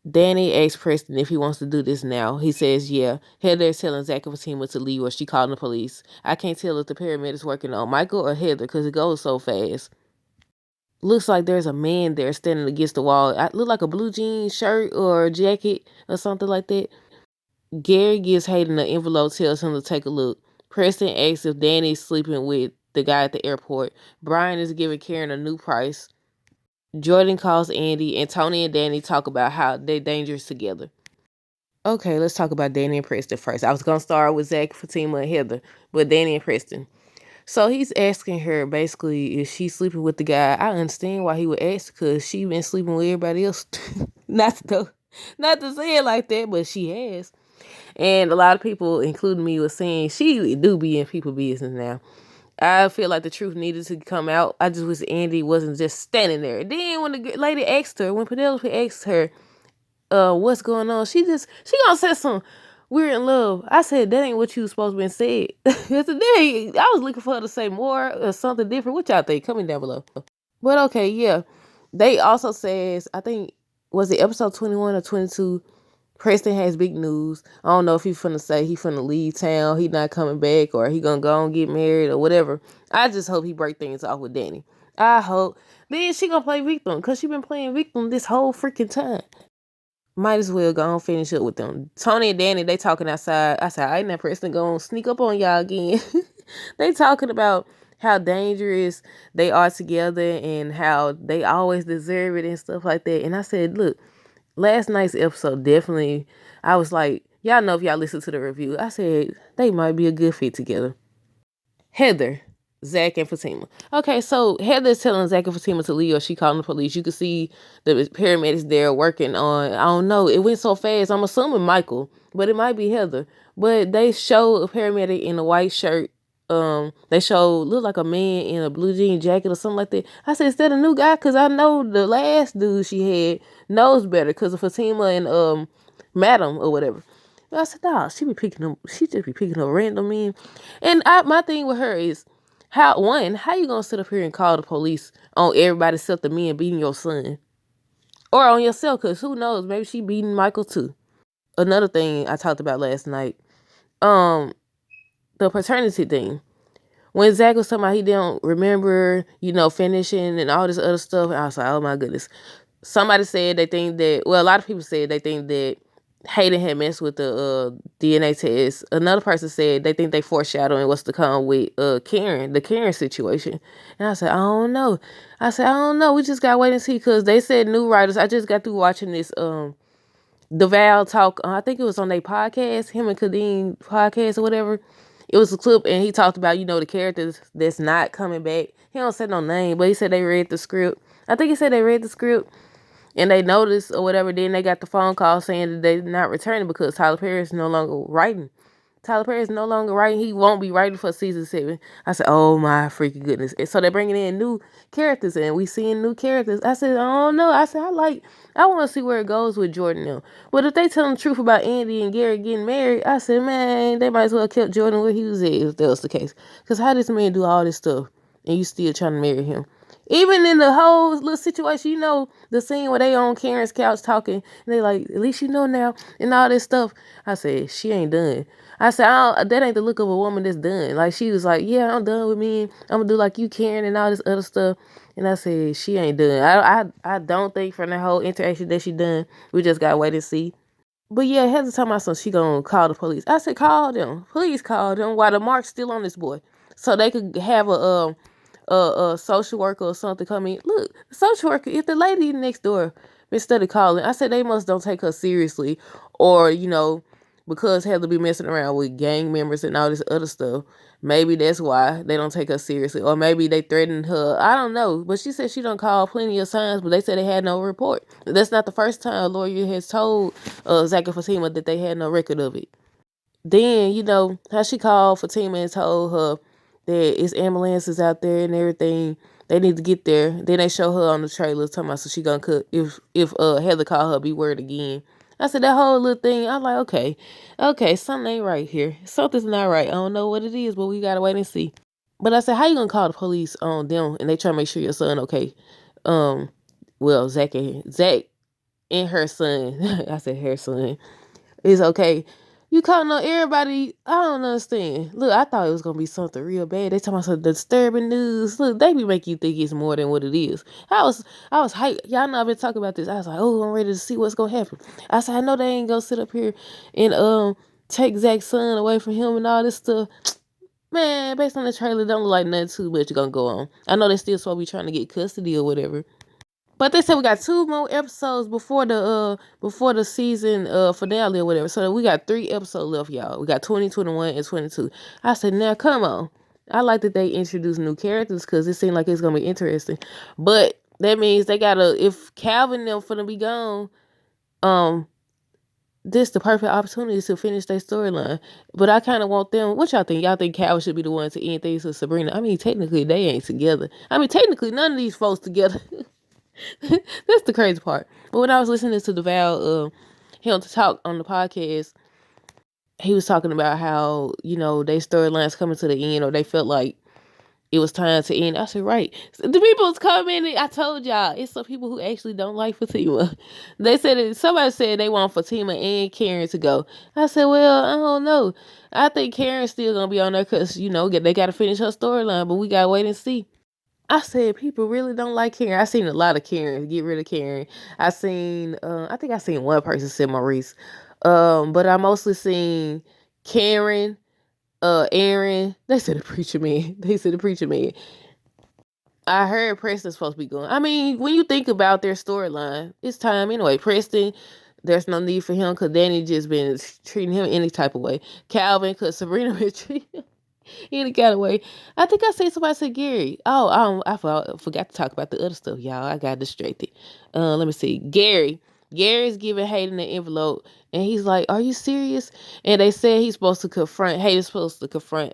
Danny asks Preston if he wants to do this now. He says, yeah. Heather is telling Zach and Fatima to leave or she calling the police. I can't tell if the paramedics working on Michael or Heather because it goes so fast. Looks like there's a man there standing against the wall. It look like a blue jean shirt or jacket or something like that. Gary gives Hayden an envelope, tells him to take a look. Preston asks if Danny's sleeping with the guy at the airport. Brian is giving Karen a new price. Jordan calls Andy, and Tony and Danny talk about how they're dangerous together. Okay, let's talk about Danny and Preston first. I was going to start with Zach, Fatima, and Heather, but Danny and Preston. So he's asking her, basically, is she sleeping with the guy? I understand why he would ask, because she been sleeping with everybody else. not to say it like that, but she has. And a lot of people, including me, was saying she do be in people business now. I feel like the truth needed to come out. I just wish Andy wasn't just standing there. Then when the lady asked her, when Penelope asked her, what's going on, she gonna say some we're in love. I said, that ain't what you was supposed to be said. Today, I was looking for her to say more or something different. What y'all think? Comment down below. But okay, yeah. They also says, I think, was it episode 21 or 22? Preston has big news. I don't know if he's finna say he finna leave town, he not coming back, or he gonna go and get married or whatever. I just hope he break things off with Danny. I hope. Then she gonna play victim, because she been playing victim this whole freaking time. Might as well go and finish up with them. Tony and Danny, they talking outside. I said, I ain't that Preston gonna sneak up on y'all again. They talking about how dangerous they are together and how they always deserve it and stuff like that. And I said, look, last night's episode definitely, I was like, y'all know if y'all listen to the review, I said they might be a good fit together. Heather, Zach, and Fatima. Okay, so Heather's telling Zach and Fatima to leave or she calling the police. You can see the paramedics there working on, I don't know, it went so fast. I'm assuming Michael, but it might be Heather. But they show a paramedic in a white shirt. They show look like a man in a blue jean jacket or something like that. I said, is that a new guy? Because I know the last dude she had knows better because of Fatima and Madam or whatever. But I said, nah, she just be picking up random men. And my thing with her is, how you gonna sit up here and call the police on everybody except the men beating your son? Or on yourself, because who knows, maybe she beating Michael too. Another thing I talked about last night, the paternity thing. When Zach was talking about he didn't remember, finishing and all this other stuff, I was like, oh my goodness. Somebody said they think that, well, a lot of people said they think that Hayden had messed with the DNA test. Another person said they think they foreshadowing what's to come with Karen, the Karen situation. And I said, I don't know. We just gotta wait and see, because they said new writers. I just got through watching this the Val talk. I think it was on their podcast, him and Kadeem podcast or whatever. It was a clip, and he talked about, the characters that's not coming back. He don't say no name, but he said they read the script. I think he said they read the script, and they noticed or whatever. Then they got the phone call saying that they're not returning because Tyler Perry is no longer writing. He won't be writing for season 7. I said, oh my freaking goodness. And so they're bringing in new characters, and we seeing new characters. I said, I don't know. I said, I want to see where it goes with Jordan now. But if they tell the truth about Andy and Gary getting married, I said, man, they might as well kept Jordan where he was at if that was the case. Because how does this man do all this stuff and you still trying to marry him? Even in the whole little situation, the scene where they on Karen's couch talking, and they like, at least you know now, and all this stuff. I said, she ain't done. I said, that ain't the look of a woman that's done. Like, she was like, yeah, I'm done with me. I'm gonna do like you, Karen, and all this other stuff. And I said, she ain't done. I don't think from the whole interaction that she done. We just gotta wait and see. But yeah, Heather talking about something, she gonna call the police. I said, call them. Please call them while the mark's still on this boy. So they could have a social worker or something come in. Look, social worker, if the lady next door instead of calling, I said they must don't take her seriously, or because Heather be messing around with gang members and all this other stuff, maybe that's why they don't take her seriously, or maybe they threatened her. I don't know, but she said she done called plenty of times, but they said they had no report. That's not the first time a lawyer has told Zach and Fatima that they had no record of it. Then, how she called Fatima and told her that it's ambulances out there and everything. They need to get there. Then they show her on the trailer talking about, so she gonna cut if Heather call her, be word again. I said, that whole little thing, I'm like, okay, something ain't right here. Something's not right. I don't know what it is, but we gotta wait and see. But I said, how you gonna call the police on them and they try to make sure your son okay? Well, Zach and her son. I said her son. It's okay. You calling on everybody? I don't understand. Look, I thought it was gonna be something real bad. They talking about some disturbing news. Look, they be making you think it's more than what it is. I was hyped. Y'all know I've been talking about this. I was like, oh, I'm ready to see what's gonna happen. I said, I know they ain't gonna sit up here and take Zach's son away from him and all this stuff. Man, based on the trailer, don't look like nothing too much gonna go on. I know they still supposed to be trying to get custody or whatever. But they said we got 2 more episodes before the season finale or whatever. So we got 3 episodes left, y'all. We got 20, 21, and 22. I said, now come on. I like that they introduced new characters because it seemed like it's gonna be interesting. But that means they gotta, if Calvin and them finna be gone, this the perfect opportunity to finish their storyline. But I kind of want them. What y'all think? Y'all think Calvin should be the one to end things with Sabrina? I mean, technically they ain't together. I mean, technically none of these folks together. That's the crazy part. But when I was listening to DeVal, him to talk on the podcast, he was talking about how, you know, they storylines coming to the end, or they felt like it was time to end. I said, right. So the people's commenting. I told y'all, it's some people who actually don't like Fatima. They said somebody said they want Fatima and Karen to go. I said, well, I don't know. I think Karen's still gonna be on there because, you know, they got to finish her storyline, but we gotta wait and see. I said people really don't like Karen. I seen a lot of Karens. Get rid of Karen. I think I seen one person say Maurice. But I mostly seen Karen, Aaron. They said the preacher man. They said the preacher man. I heard Preston's supposed to be going. I mean, when you think about their storyline, it's time anyway. Preston, there's no need for him because Danny just been treating him any type of way. Calvin, because Sabrina been treating him any kind of way. I think I seen somebody say Gary. Oh, I forgot to talk about the other stuff, y'all. I got distracted. Let me see. Gary's giving Hayden the envelope, and he's like, "Are you serious?" And they said Hayden's supposed to confront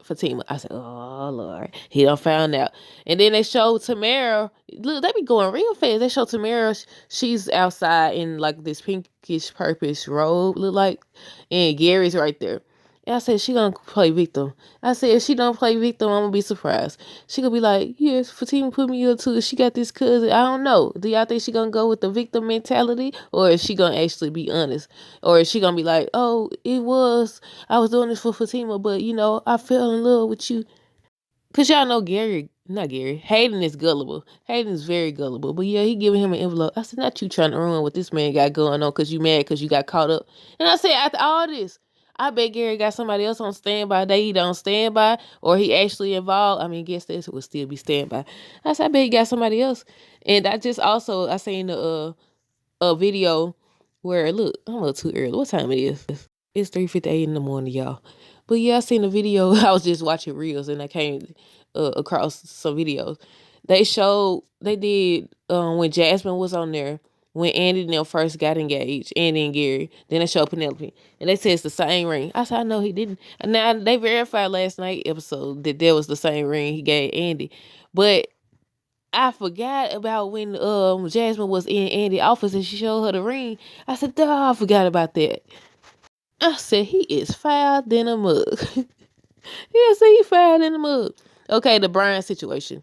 Fatima. I said, "Oh Lord, he done found out." And then they showed Tamara. Look, they be going real fast. They show Tamara. She's outside in like this pinkish purplish robe, look like, and Gary's right there. And I said, she gonna play victim. I said, if she don't play victim, I'm gonna be surprised. She gonna be like, yes, Fatima put me up too. She got this cousin. I don't know. Do y'all think she gonna go with the victim mentality? Or is she gonna actually be honest? Or is she gonna be like, oh, I was doing this for Fatima, but you know, I fell in love with you. Cause y'all know Hayden is gullible. Hayden is very gullible. But yeah, he giving him an envelope. I said, not you trying to ruin what this man got going on cause you mad cause you got caught up. And I said, after all this, I bet Gary got somebody else on standby. They either on standby or he actually involved. I mean, guess this would still be standby. I said, I bet he got somebody else. And I seen a video where, look, I'm a little too early. What time it is? It's 3:58 in the morning, y'all. But yeah, I seen a video. I was just watching reels and I came across some videos. They did when Jasmine was on there, when Andy and them first got engaged, Andy and Gary. Then they showed Penelope. And they said it's the same ring. I said, I know he didn't. And now they verified last night episode that there was the same ring he gave Andy. But I forgot about when Jasmine was in Andy's office and she showed her the ring. I said, duh, I forgot about that. I said, he is foul than a mug. Yeah, see, he foul than a mug. Okay, the Brian situation.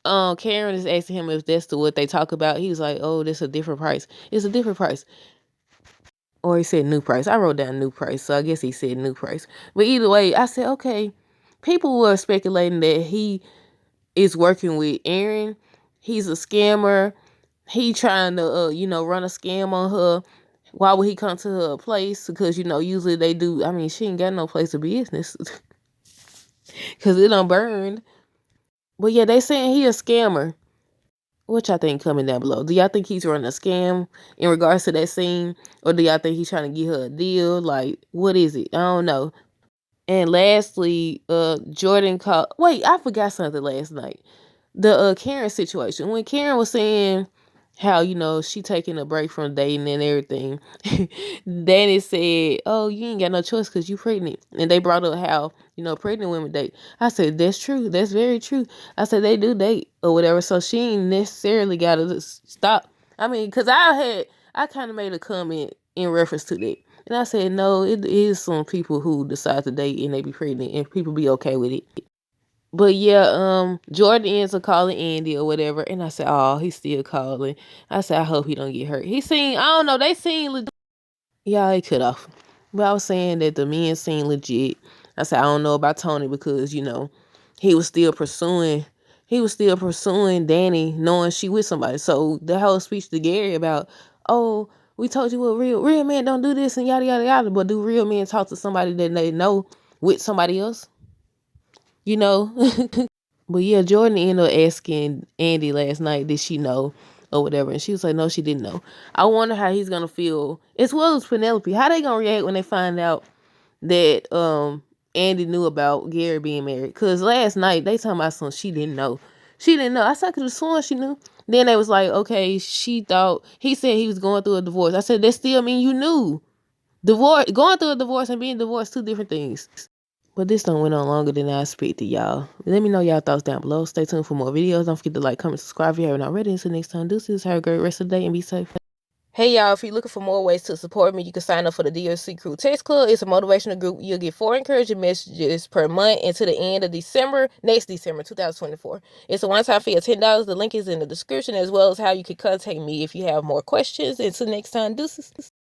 Karen is asking him if that's what they talk about. He's like, oh, that's a different price. It's a different price. Or he said new price. I wrote down new price, so I guess he said new price. But either way, I said, okay, people were speculating that he is working with Aaron. He's a scammer. He trying to, run a scam on her. Why would he come to her place? Because, usually they do. I mean, she ain't got no place of business. Because it done burned. But yeah, they saying he a scammer. What y'all think coming down below? Do y'all think he's running a scam in regards to that scene? Or do y'all think he's trying to get her a deal? Like, what is it? I don't know. And lastly, Jordan called. Wait, I forgot something last night. The Karen situation. When Karen was saying how, she taking a break from dating and everything, Danny said, oh, you ain't got no choice because you pregnant. And they brought up how, pregnant women date. I said, that's true. That's very true. I said, they do date or whatever. So she ain't necessarily got to stop. I mean, because I kind of made a comment in reference to that. And I said, no, it is some people who decide to date and they be pregnant and people be okay with it. But yeah, Jordan ends up calling Andy or whatever, and I said, "Oh, he's still calling." I said, "I hope he don't get hurt." He seemed, I don't know, they seem legit. Yeah, he cut off. But I was saying that the men seem legit. I said, I don't know about Tony because, he was still pursuing Danny knowing she with somebody. So the whole speech to Gary about, oh, we told you what real men don't do this and yada yada yada, but do real men talk to somebody that they know with somebody else? But yeah, Jordan ended up asking Andy last night, did she know or whatever? And she was like, no, she didn't know. I wonder how he's gonna feel, as well as Penelope. How they gonna react when they find out that Andy knew about Gary being married? Cause last night they talking about something she didn't know. She didn't know. I said I could have sworn she knew. Then they was like, okay, she thought he said he was going through a divorce. I said that still mean you knew. Going through a divorce and being divorced, two different things. But this done went on longer than I expected, y'all. Let me know y'all thoughts down below. Stay tuned for more videos. Don't forget to like, comment, subscribe if you haven't already. Until next time, deuces. Have a great rest of the day and be safe. Hey y'all, if you're looking for more ways to support me, you can sign up for the DLC Crew Text Club. It's a motivational group. You'll get 4 encouraging messages per month until the end of next December 2024. It's a one-time fee of $10. The link is in the description, as well as how you can contact me if you have more questions. Until next time, deuces.